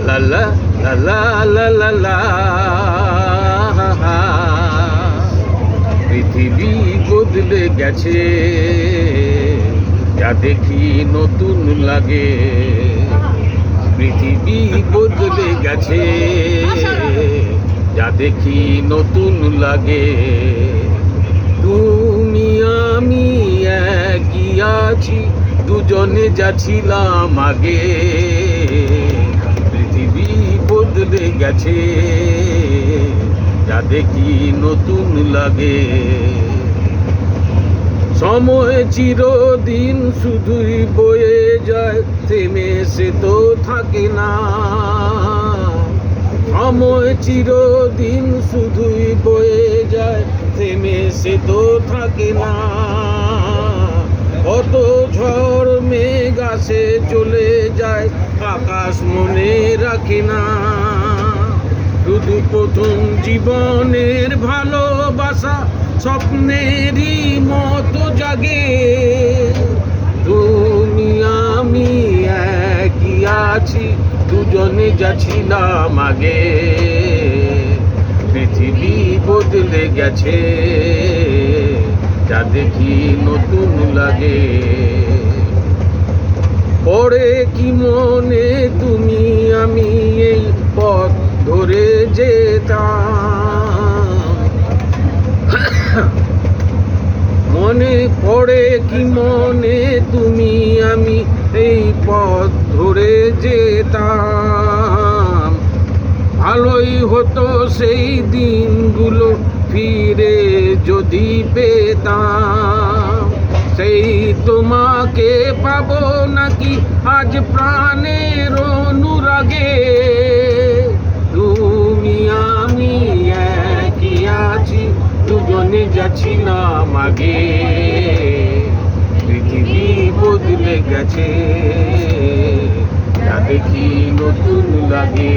লা লা লা লা লা লা লা। পৃথিবী বদলে গেছে, যা দেখি নতুন লাগে। পৃথিবী বদলে গেছে, যা দেখি নতুন লাগে। তুমি আমি একই আছি, দুজনে যাচ্ছিলাম আগে। পৃথিবী বদলে গেছে, যা দেখি নতুন লাগে। সময় চিরদিন শুধুই বয়ে যায়, থেমে সে তো থাকে না। সময় চিরদিন শুধুই বয়ে যায়, থেমে সে তো থাকে না। কত ঝড় মেঘ আসে চলে যায়, আকাশ মনে রাখে না। শুধু প্রথম জীবনের ভালোবাসা স্বপ্নেরই মতো জাগে। তুমি আমি একই আছি, দুজনে যাচ্ছিলাম আগে। পৃথিবী বদলে গেছে, যা দেখি নতুন লাগে। পরে কি মনে তুমি আমি এই পথ ধরে যেতাম। মনে পড়ে কি মনে তুমি আমি এই পথ ধরে যেতাম। ভালোই হতো সেই দিনগুলো ফিরে যদি পেতাম। সেই তোমাকে পাবো নাকি আজ প্রাণের অনুরাগে। তুমি আমি একই আছি, দুজনে যাচ্ছিলাম আগে। পৃথিবী বদলে গেছে, যা দেখি নতুন লাগে।